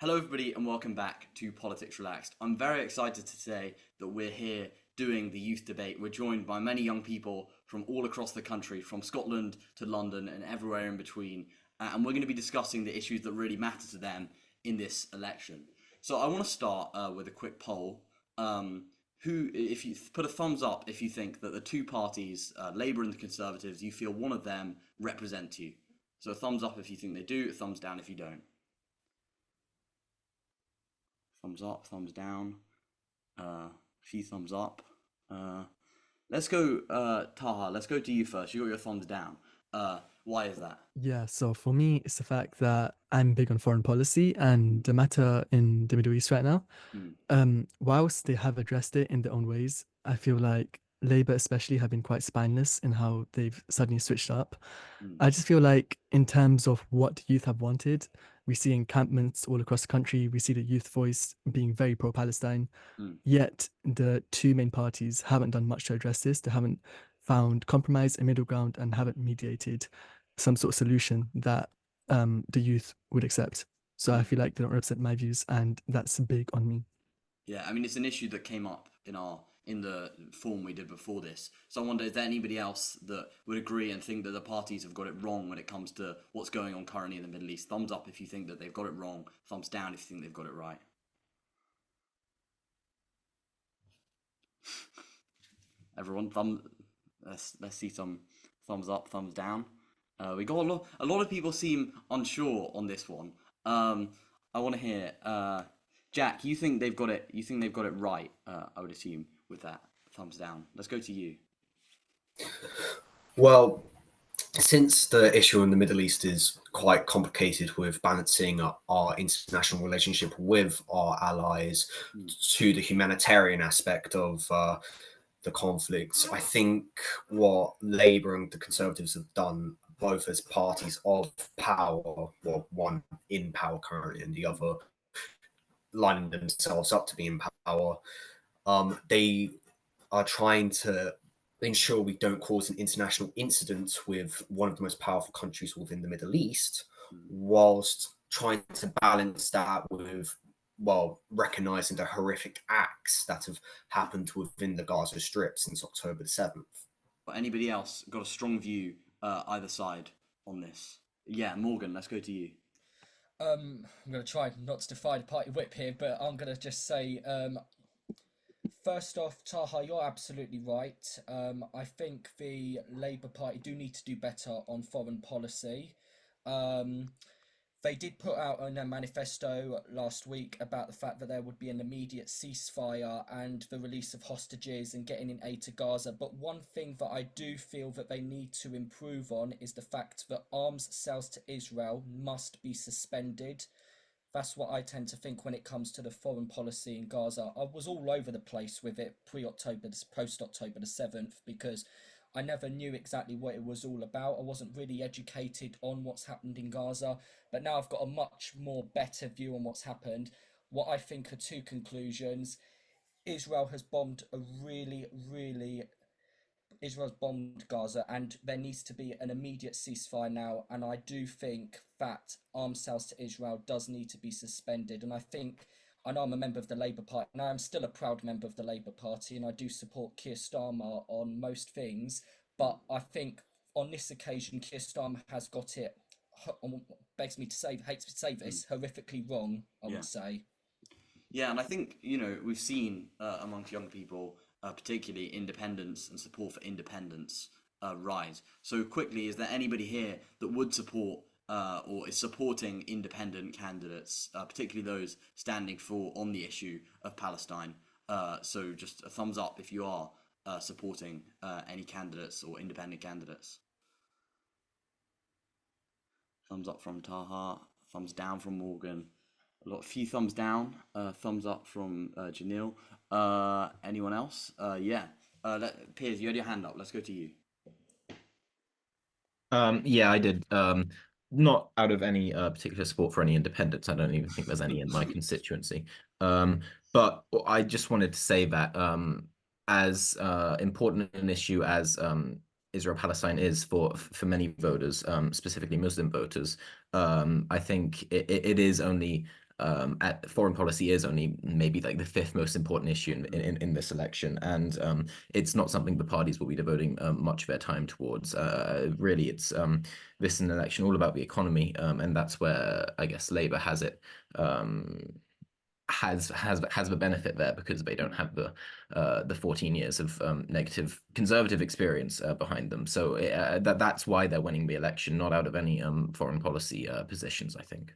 Hello, everybody, and welcome back to Politics Relaxed. I'm very excited to say that we're here doing the youth debate. We're joined by many young people from all across the country, from Scotland to London and everywhere in between. And we're going to be discussing the issues that really matter to them in this election. So I want to start with a quick poll. If you put a thumbs up if you think that the two parties, Labour and the Conservatives, you feel one of them represent you. So a thumbs up if you think they do, a thumbs down if you don't. Thumbs up, thumbs down, a few thumbs up. Let's go, Taha. Let's go to you first. You got your thumbs down. Why is that? Yeah, so for me, it's the fact that I'm big on foreign policy and the matter in the Middle East right now. Mm, Whilst they have addressed it in their own ways, I feel like Labour especially have been quite spineless in how they've suddenly switched up. mm, I just feel like in terms of what youth have wanted, we see encampments all across the country. We see the youth voice being very pro-Palestine. mm. Yet the two main parties haven't done much to address this. They haven't found compromise, a middle ground, and haven't mediated some sort of solution that the youth would accept. So I Mm. feel like they don't represent my views, and that's big on me. Yeah, I mean it's an issue that came up in the form we did before this. So I wonder, is there anybody else that would agree and think that the parties have got it wrong when it comes to what's going on currently in the Middle East? Thumbs up if you think that they've got it wrong. Thumbs down if you think they've got it right. Everyone, let's see some thumbs up, thumbs down. We got a lot of people seem unsure on this one. I want to hear, Jack. You think they've got it? You think they've got it right? I would assume with that thumbs down. Let's go to you. Well, since the issue in the Middle East is quite complicated with balancing our international relationship with our allies Mm, to the humanitarian aspect of the conflict, I think what Labour and the Conservatives have done, both as parties of power, well, one in power currently and the other lining themselves up to be in power, they are trying to ensure we don't cause an international incident with one of the most powerful countries within the Middle East, mm. whilst trying to balance that with, well, recognizing the horrific acts that have happened within the Gaza Strip since October the 7th. But anybody else got a strong view either side on this? Yeah, Morgan. Let's go to you. I'm going to try not to defy the party whip here, but I'm going to just say, first off, Taha, you're absolutely right. I think the Labour Party do need to do better on foreign policy. Um, they did put out in their manifesto last week about the fact that there would be an immediate ceasefire and the release of hostages and getting in aid to Gaza. But one thing that I do feel that they need to improve on is the fact that arms sales to Israel must be suspended. That's what I tend to think when it comes to the foreign policy in Gaza. I was all over the place with it pre-October, post-October the 7th, because I never knew exactly what it was all about. I wasn't really educated on what's happened in Gaza, but now I've got a much more better view on what's happened. What I think are two conclusions. Israel has bombed a Israel's bombed Gaza, and there needs to be an immediate ceasefire now. And I do think that arms sales to Israel does need to be suspended. And I know I'm a member of the Labour Party, and I am still a proud member of the Labour Party, and I do support Keir Starmer on most things. But I think on this occasion, Keir Starmer has got it. Begs me to say, hates to say Mm, this, horrifically wrong. I yeah. would say. Yeah, and I think we've seen amongst young people, particularly independence and support for independence rise. So quickly, is there anybody here that would support or is supporting independent candidates, particularly those standing for on the issue of Palestine? So just a thumbs up if you are supporting any candidates or independent candidates. Thumbs up from Taha. Thumbs down from Morgan. A few thumbs down. Thumbs up from Janil. Anyone else? Yeah. Piers, you had your hand up. Let's go to you. Yeah, I did. Not out of any particular support for any independents. I don't even think there's any in my constituency. Um, but I just wanted to say that as important an issue as Israel-Palestine is for many voters, specifically Muslim voters, I think it is only foreign policy is only maybe like the fifth most important issue in this election, and it's not something the parties will be devoting much of their time towards. Really, it's this is an election all about the economy, and that's where I guess Labour has it. Has the benefit there because they don't have the 14 years of negative conservative experience behind them. So that's why they're winning the election, not out of any foreign policy positions, I think.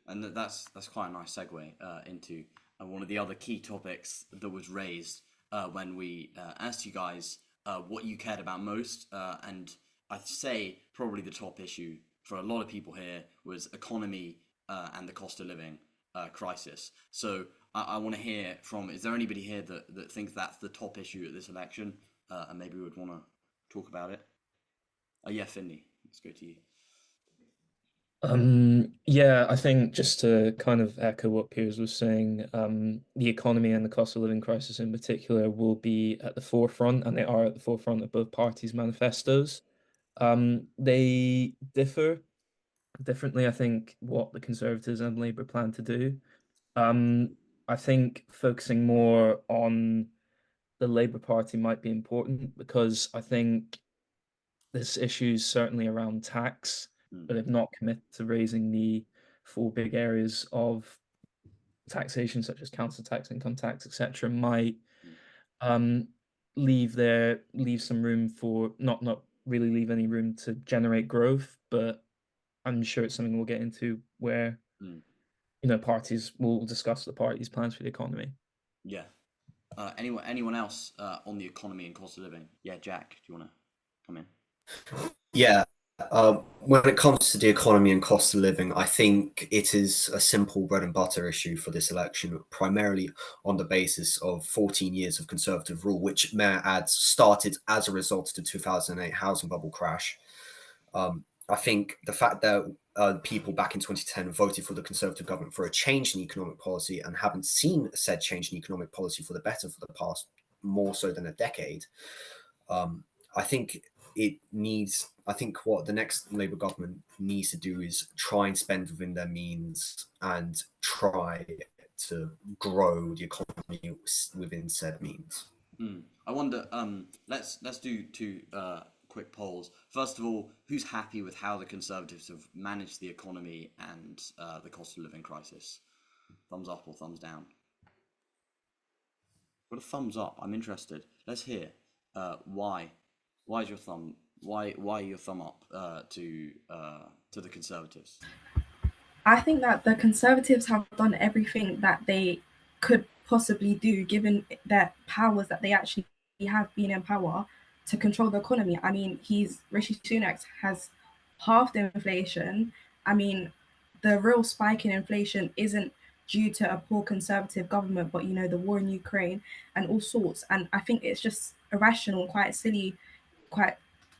And that's quite a nice segue into one of the other key topics that was raised when we asked you guys what you cared about most, and I'd say probably the top issue for a lot of people here was economy and the cost of living crisis. So I want to hear from, is there anybody here that thinks that's the top issue at this election, and maybe would want to talk about it? Yeah, Finley, let's go to you. Yeah, I think just to kind of echo what Piers was saying, the economy and the cost of living crisis in particular will be at the forefront, and they are at the forefront of both parties' manifestos. They differ differently, I think, what the Conservatives and Labour plan to do. I think focusing more on the Labour Party might be important because I think this issue is certainly around tax, but they've not committed to raising the four big areas of taxation, such as council tax, income tax, etc., might leave some room for not really leave any room to generate growth. But I'm sure it's something we'll get into where parties will discuss the party's plans for the economy. Yeah. Anyone else on the economy and cost of living? Yeah, Jack, do you want to come in? Yeah. When it comes to the economy and cost of living, I think it is a simple bread and butter issue for this election, primarily on the basis of 14 years of Conservative rule, which Mayor adds started as a result of the 2008 housing bubble crash. I think the fact that people back in 2010 voted for the Conservative government for a change in economic policy and haven't seen said change in economic policy for the better for the past more so than a decade, I think what the next Labour government needs to do is try and spend within their means and try to grow the economy within said means. I wonder, let's do two quick polls. First of all, who's happy with how the Conservatives have managed the economy and the cost of living crisis? Thumbs up or thumbs down? Got a thumbs up. I'm interested. Let's hear why. Why is your thumb? Why your thumb up to the Conservatives? I think that the Conservatives have done everything that they could possibly do, given their powers that they actually have been in power to control the economy. I mean, Rishi Sunak has halved inflation. I mean, the real spike in inflation isn't due to a poor Conservative government, but the war in Ukraine and all sorts. And I think it's just irrational, quite silly,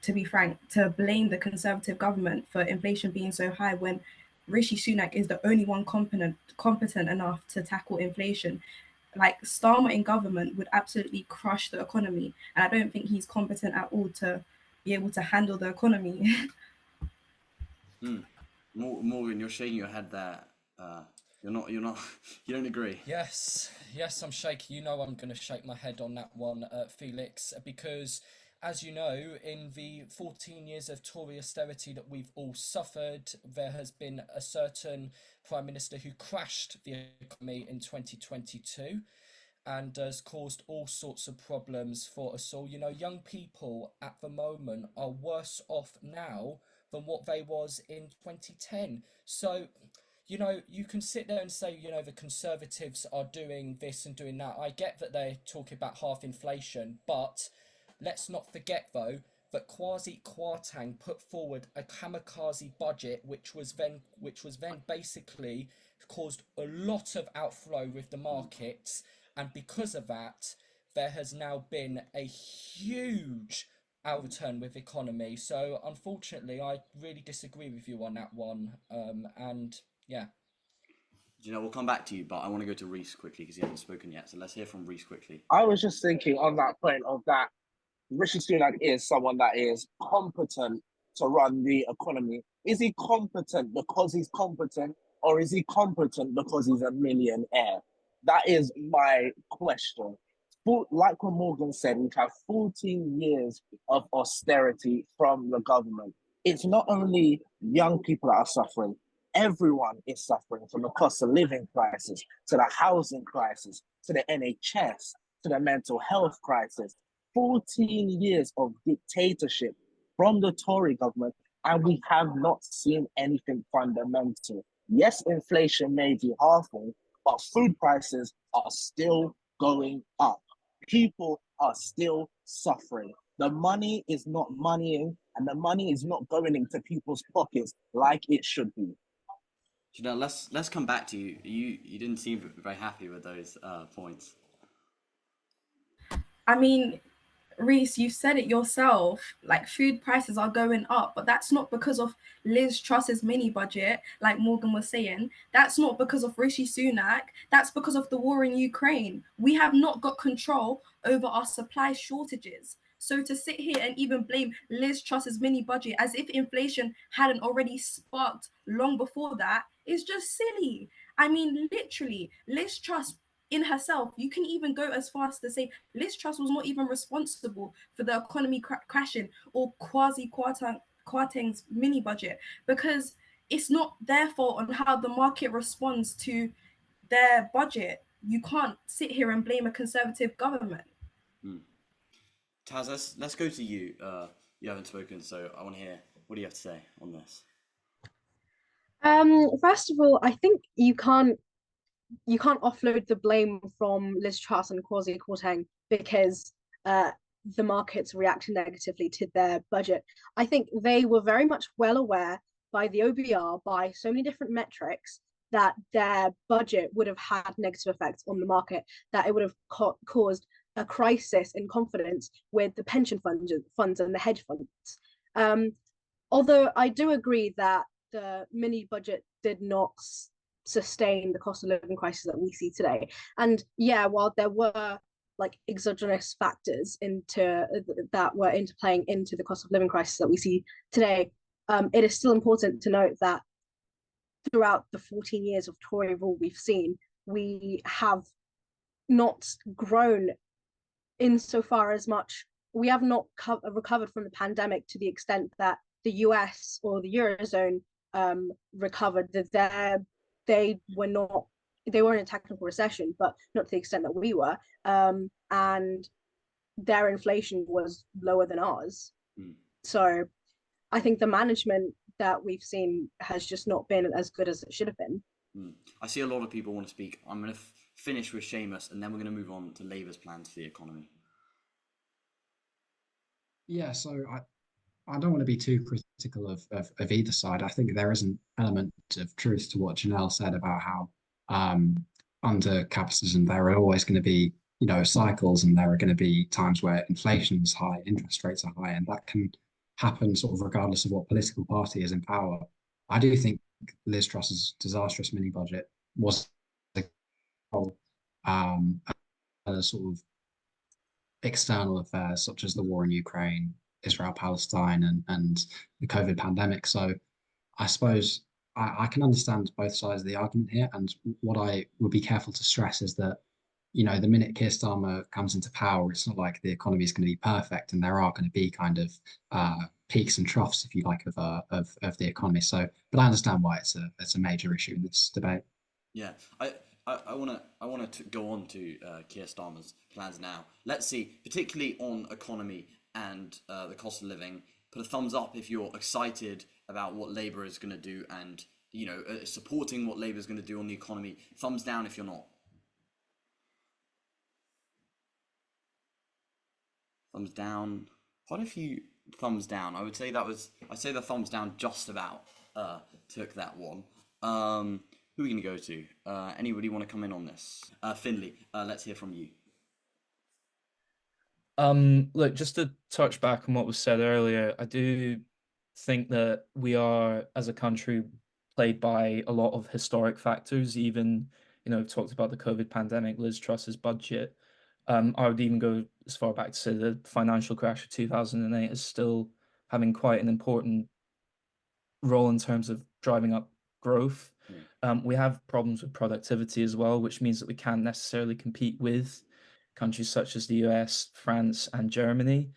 to be frank, to blame the Conservative government for inflation being so high when Rishi Sunak is the only one competent enough to tackle inflation. Like, Starmer in government would absolutely crush the economy, and I don't think he's competent at all to be able to handle the economy. Morgan, you're shaking your head there. You're not. You don't agree. Yes, I'm shaking. I'm going to shake my head on that one, Felix, because, as you know, in the 14 years of Tory austerity that we've all suffered, there has been a certain Prime Minister who crashed the economy in 2022 and has caused all sorts of problems for us all. Young people at the moment are worse off now than what they was in 2010. So, you can sit there and say, the Conservatives are doing this and doing that. I get that they're talking about half inflation, but let's not forget, though, that Kwasi Kwarteng put forward a kamikaze budget, which was then basically caused a lot of outflow with the markets, and because of that, there has now been a huge outturn with economy. So, unfortunately, I really disagree with you on that one. And yeah. We'll come back to you, but I want to go to Reese quickly because he hasn't spoken yet. So let's hear from Reese quickly. I was just thinking on that point of that Rishi Sunak is someone that is competent to run the economy. Is he competent because he's competent, or is he competent because he's a millionaire? That is my question. Like what Morgan said, we've had 14 years of austerity from the government. It's not only young people that are suffering, everyone is suffering, from the cost of living crisis to the housing crisis to the NHS to the mental health crisis. 14 years of dictatorship from the Tory government, and we have not seen anything fundamental. Yes, inflation may be halving, but food prices are still going up. People are still suffering. The money is not moneying, and the money is not going into people's pockets like it should be. Janelle, let's come back to you. You didn't seem very happy with those points. I mean, Reese, you said it yourself, like food prices are going up, but that's not because of Liz Truss's mini budget, like Morgan was saying. That's not because of Rishi Sunak. That's because of the war in Ukraine. We have not got control over our supply shortages. So to sit here and even blame Liz Truss's mini budget as if inflation hadn't already sparked long before that is just silly. I mean, literally, Liz Truss in herself, you can even go as far as to say Liz Truss was not even responsible for the economy crashing or Kwasi Kwarteng's mini budget, because it's not their fault on how the market responds to their budget. You can't sit here and blame a Conservative government. Taz, let's go to you. You haven't spoken, so I want to hear, what do you have to say on this? First of all, I think you can't offload the blame from Liz Truss and Kwasi Kwarteng because the markets reacted negatively to their budget. I think they were very much well aware by the OBR, by so many different metrics, that their budget would have had negative effects on the market, that it would have caused a crisis in confidence with the pension funds and the hedge funds. Although I do agree that the mini budget did not sustain the cost of living crisis that we see today. And yeah, while there were like exogenous factors that were interplaying into the cost of living crisis that we see today, it is still important to note that throughout the 14 years of Tory rule we've seen, we have not grown insofar as much. We have not recovered from the pandemic to the extent that the US or the Eurozone recovered. That they were in a technical recession, but not to the extent that we were. And their inflation was lower than ours. So I think the management that we've seen has just not been as good as it should have been. I see a lot of people want to speak. I'm going to finish with Seamus, and then we're going to move on to Labour's plans for the economy. Yeah, so I don't want to be too critical of either side. I think there is an element of truth to what Janelle said about how under capitalism there are always going to be, cycles, and there are going to be times where inflation is high, interest rates are high, and that can happen sort of regardless of what political party is in power. I do think Liz Truss's disastrous mini budget was a sort of external affairs such as the war in Ukraine, Israel-Palestine, and the COVID pandemic. So I suppose I can understand both sides of the argument here. And what I would be careful to stress is that, the minute Keir Starmer comes into power, it's not like the economy is going to be perfect, and there are going to be kind of peaks and troughs, if you like, of the economy. So, but I understand why it's a major issue in this debate. Yeah, I want to go on to Keir Starmer's plans now. Let's see, particularly on economy and the cost of living. Put a thumbs up if you're excited about what Labour is going to do and supporting what Labour is going to do on the economy. Thumbs down if you're not. Thumbs down. Quite a few thumbs down. I'd say the thumbs down just about took that one. Who are we going to go to? Anybody want to come in on this? Finley, let's hear from you. Look, just to touch back on what was said earlier, I do think that we are, as a country, plagued by a lot of historic factors. Even, talked about the COVID pandemic, Liz Truss's budget. I would even go as far back to say the financial crash of 2008 is still having quite an important role in terms of driving up growth. We have problems with productivity as well, which means that we can't necessarily compete with countries such as the US, France, and Germany.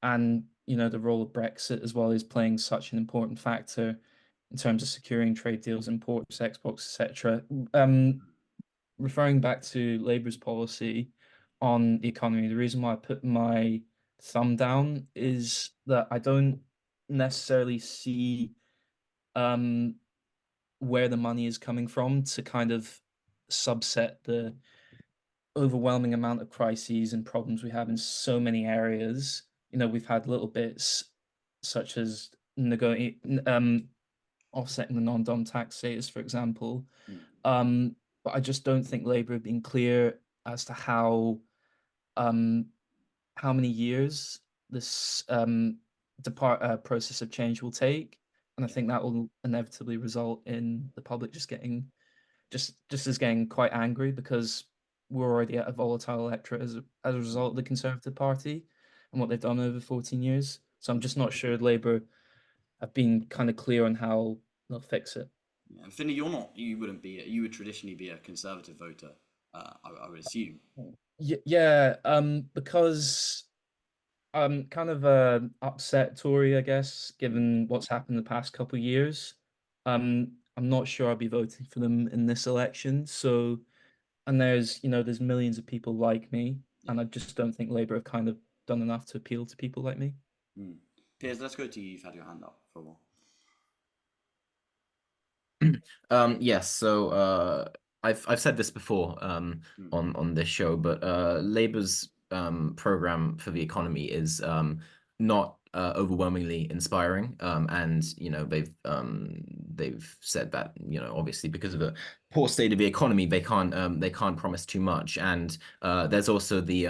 And the role of Brexit as well is playing such an important factor in terms of securing trade deals, imports, exports, etc. Referring back to Labour's policy on the economy, the reason why I put my thumb down is that I don't necessarily see where the money is coming from to kind of subset the overwhelming amount of crises and problems we have in so many areas. We've had little bits such as offsetting the non-dom tax status, for example. But I just don't think Labour have been clear as to how many years this process of change will take, and I think that will inevitably result in the public just getting quite angry because we're already at a volatile electorate as a result of the Conservative Party and what they've done over 14 years. So I'm just not sure Labour have been kind of clear on how they'll fix it. Yeah. Finney, you would traditionally be a Conservative voter, I would assume. Yeah, because I'm kind of a upset Tory, I guess, given what's happened the past couple of years. I'm not sure I'll be voting for them in this election. So, and there's millions of people like me, and I just don't think Labour have kind of done enough to appeal to people like me. Piers, let's go to you. You've had your hand up for a while. Yes, so I've said this before on this show, but Labour's program for the economy is not overwhelmingly inspiring, and they've said that obviously because of the poor state of the economy they can't promise too much, and there's also the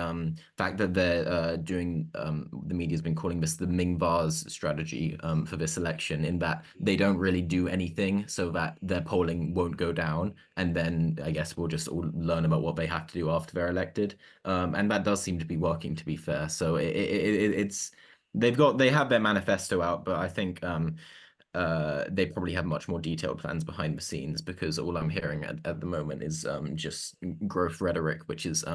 fact that they're doing the media's been calling this the Ming Vase strategy for this election, in that they don't really do anything so that their polling won't go down, and then I guess we'll just all learn about what they have to do after they're elected, and that does seem to be working, to be fair. So it's they have their manifesto out, but I think they probably have much more detailed plans behind the scenes, because all I'm hearing at the moment is just growth rhetoric, which is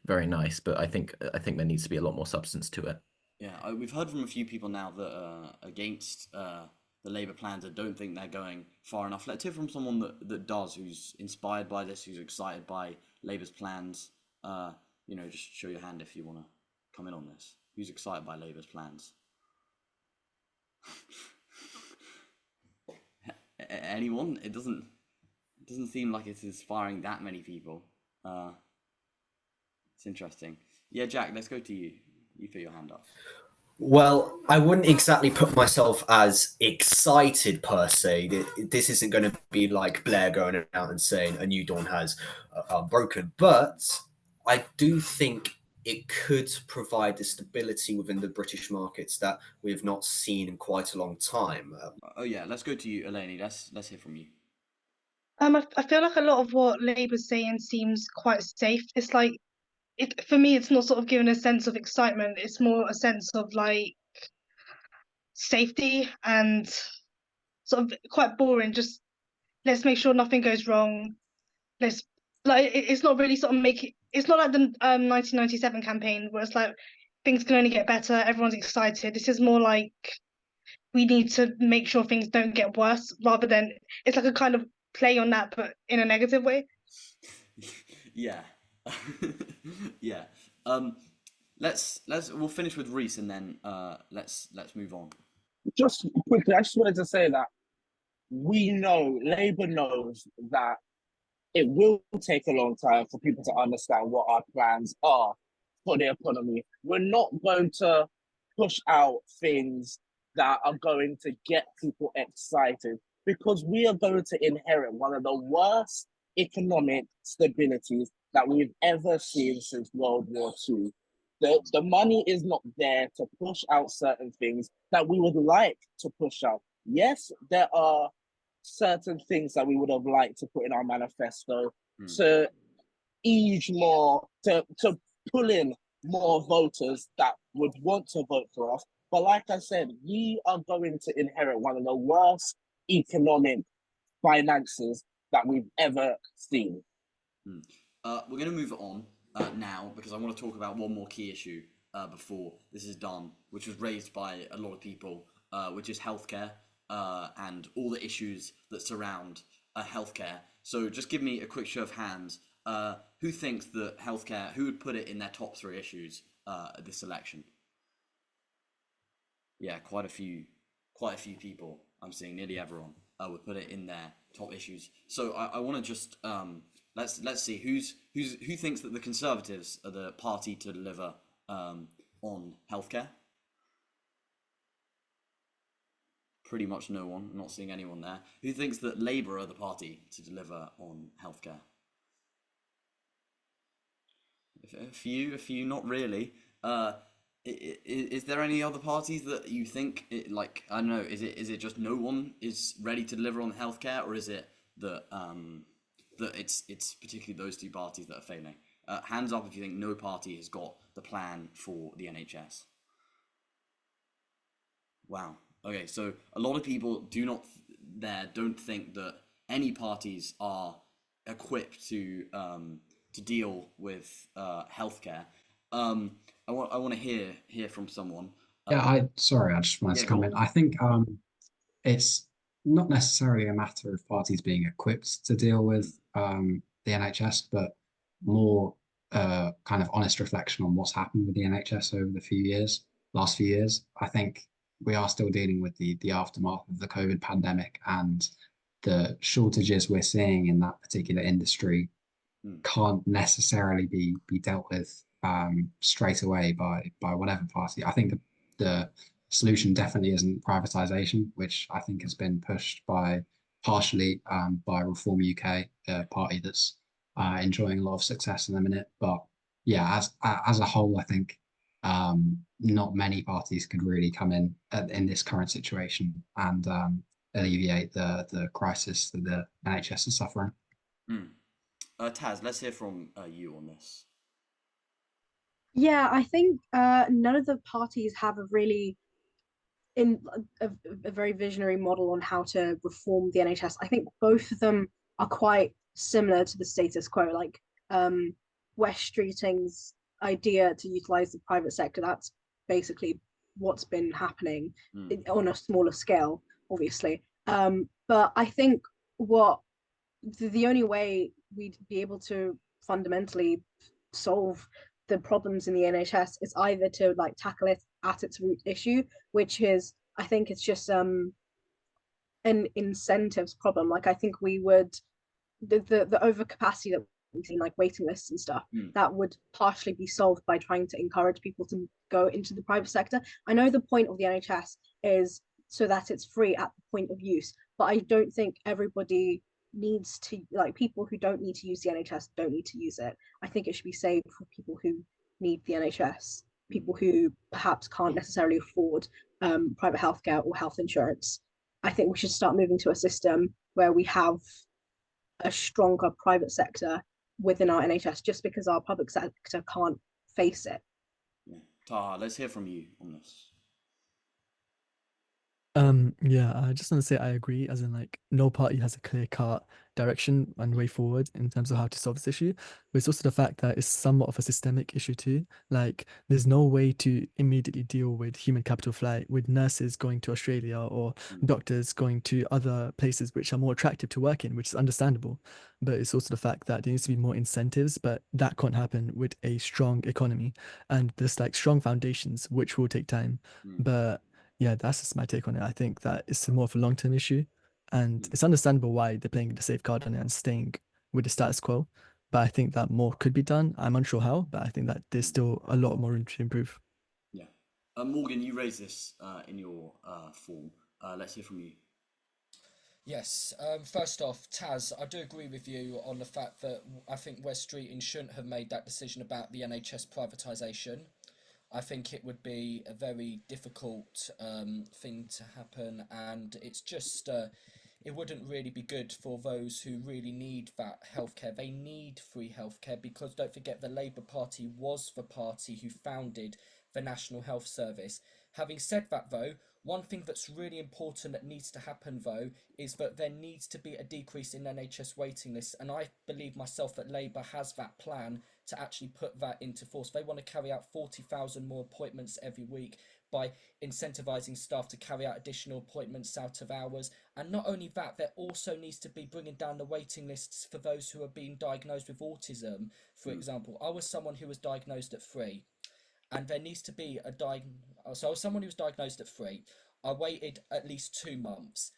very nice, but I think there needs to be a lot more substance to it. Yeah, we've heard from a few people now that are against the Labour plans and don't think they're going far enough. Let's hear from someone that does, who's inspired by this, who's excited by Labour's plans. Just show your hand if you want to come in on this. Who's excited by Labour's plans? Anyone? It doesn't seem like it's inspiring that many people. It's interesting. Yeah, Jack, let's go to you. You put your hand up. Well, I wouldn't exactly put myself as excited per se. This isn't going to be like Blair going out and saying a new dawn has broken, but I do think it could provide the stability within the British markets that we've not seen in quite a long time. Let's go to you, Eleni. Let's hear from you. I feel like a lot of what Labour's saying seems quite safe. It's like, for me, it's not sort of giving a sense of excitement. It's more a sense of like safety and sort of quite boring. Just let's make sure nothing goes wrong. It's not really sort of it's not like the 1997 campaign where it's like things can only get better, everyone's excited. This is more like we need to make sure things don't get worse, rather than it's like a kind of play on that, but in a negative way. Yeah. Yeah. We'll finish with Reese and then let's move on. Just quickly, I just wanted to say that Labour knows that it will take a long time for people to understand what our plans are for the economy. We're not going to push out things that are going to get people excited, because we are going to inherit one of the worst economic stabilities that we've ever seen since World War II. The money is not there to push out certain things that we would like to push out. Yes, there are certain things that we would have liked to put in our manifesto to ease more, to pull in more voters that would want to vote for us. But like I said, we are going to inherit one of the worst economic finances that we've ever seen. We're going to move on now because I want to talk about one more key issue before this is done, which was raised by a lot of people, which is healthcare and all the issues that surround healthcare. So just give me a quick show of hands. Who thinks that healthcare, who would put it in their top 3 issues at this election? Yeah, quite a few people. I'm seeing nearly everyone would put it in their top issues. So I want to just let's see who thinks that the Conservatives are the party to deliver on healthcare. Pretty much no one. I'm not seeing anyone there. Who thinks that Labour are the party to deliver on healthcare? A few, not really. Is there any other parties that you think like, I don't know, is it just no one is ready to deliver on healthcare, or is it that that it's particularly those 2 parties that are failing? Hands up if you think no party has got the plan for the NHS. Wow. Okay, so a lot of people don't think that any parties are equipped to deal with healthcare. I want to hear from someone. Yeah, I just wanted to comment. I think it's not necessarily a matter of parties being equipped to deal with the NHS, but more kind of honest reflection on what's happened with the NHS over the last few years. I think we are still dealing with the aftermath of the COVID pandemic, and the shortages we're seeing in that particular industry can't necessarily be dealt with straight away by whatever party. I think the solution definitely isn't privatization, which I think has been pushed partially by Reform UK, a party that's enjoying a lot of success in the minute. But yeah, as a whole, I think not many parties could really come in this current situation and alleviate the crisis that the NHS is suffering. Taz, let's hear from you on this. Yeah, I think none of the parties have a really a very visionary model on how to reform the NHS. I think both of them are quite similar to the status quo, like Wes Streeting's idea to utilize the private sector. That's basically what's been happening on a smaller scale, obviously. But I think the only way we'd be able to fundamentally solve the problems in the NHS is either to like tackle it at its root issue, which is, I think it's just an incentives problem. Like I think we would the overcapacity that we've seen, like waiting lists and stuff, that would partially be solved by trying to encourage people to go into the private sector. I know the point of the NHS is so that it's free at the point of use, but I don't think everybody needs to, like, people who don't need to use the NHS don't need to use it. I think it should be saved for people who need the NHS, people who perhaps can't necessarily afford private healthcare or health insurance. I think we should start moving to a system where we have a stronger private sector within our NHS, just because our public sector can't face it. Taha, let's hear from you on this. Yeah, I just want to say I agree, as in like no party has a clear-cut direction and way forward in terms of how to solve this issue. But it's also the fact that it's somewhat of a systemic issue too. Like there's no way to immediately deal with human capital flight, with nurses going to Australia or doctors going to other places which are more attractive to work in, which is understandable. But it's also the fact that there needs to be more incentives, but that can't happen with a strong economy and there's like strong foundations, which will take time. But yeah, that's just my take on it. I think that it's more of a long-term issue, and it's understandable why they're playing the safeguard on it and staying with the status quo. But I think that more could be done. I'm unsure how, but I think that there's still a lot more room to improve. Yeah. Morgan, you raised this in your form. Let's hear from you. Yes. First off, Taz, I do agree with you on the fact that I think Wes Streeting shouldn't have made that decision about the NHS privatisation. I think it would be a very difficult thing to happen, and it's just it wouldn't really be good for those who really need that healthcare. They need free healthcare, because don't forget the Labour Party was the party who founded the National Health Service. Having said that though, One thing that's really important that needs to happen, though, is that there needs to be a decrease in NHS waiting lists. And I believe myself that Labour has that plan to actually put that into force. They want to carry out 40,000 more appointments every week by incentivising staff to carry out additional appointments out of hours. And not only that, there also needs to be bringing down the waiting lists for those who are being diagnosed with autism. For example, I was someone who was diagnosed at 3. And there needs to be so I was someone who was diagnosed at 3. I waited at least 2 months.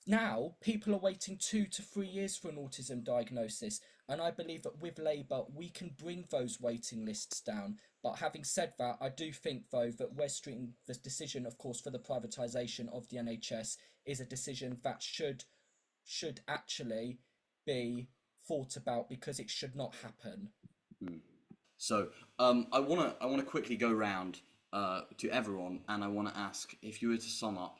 Now people are waiting 2 to 3 years for an autism diagnosis, and I believe that with Labour we can bring those waiting lists down. But having said that, I do think though that Wes Streeting, the decision of course for the privatisation of the NHS is a decision that should actually be thought about, because it should not happen. So I wanna quickly go round to everyone, and I want to ask if you were to sum up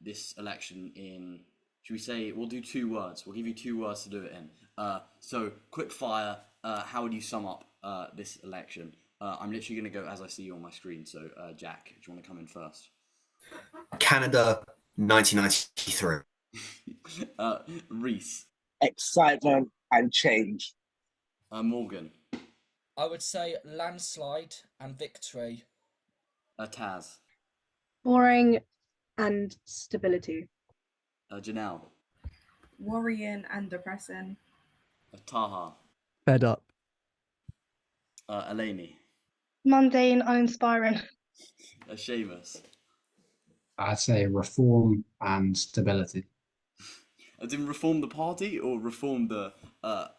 this election in, should we say, we'll do 2 words. We'll give you 2 words to do it in. So quick fire. How would you sum up this election? I'm literally going to go as I see you on my screen. So Jack, do you want to come in first? Canada, 1993. Reese. Excitement and change. Morgan. I would say landslide and victory. Taz. Boring and stability. Janelle. Worrying and depressing. Taha. Fed up. Eleni. Mundane, uninspiring. Seamus. I'd say reform and stability. As in reform the party, or reform the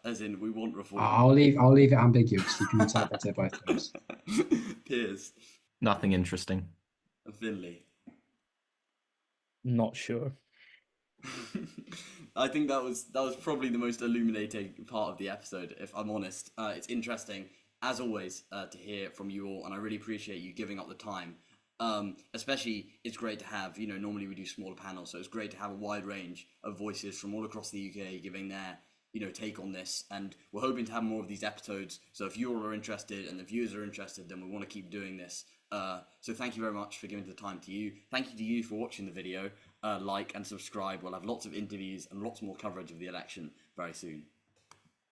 as in we want reform? I'll leave it ambiguous. You can interpret it both ways. Piers. Nothing interesting. Finley. Not sure. I think that was probably the most illuminating part of the episode, if I'm honest. It's interesting, as always, to hear from you all, and I really appreciate you giving up the time. Especially, it's great to have, normally we do smaller panels, so it's great to have a wide range of voices from all across the UK giving their, take on this, and we're hoping to have more of these episodes. So if you all are interested and the viewers are interested, then we want to keep doing this. So thank you very much for giving the time to you. Thank you to you for watching the video. Like and subscribe. We'll have lots of interviews and lots more coverage of the election very soon.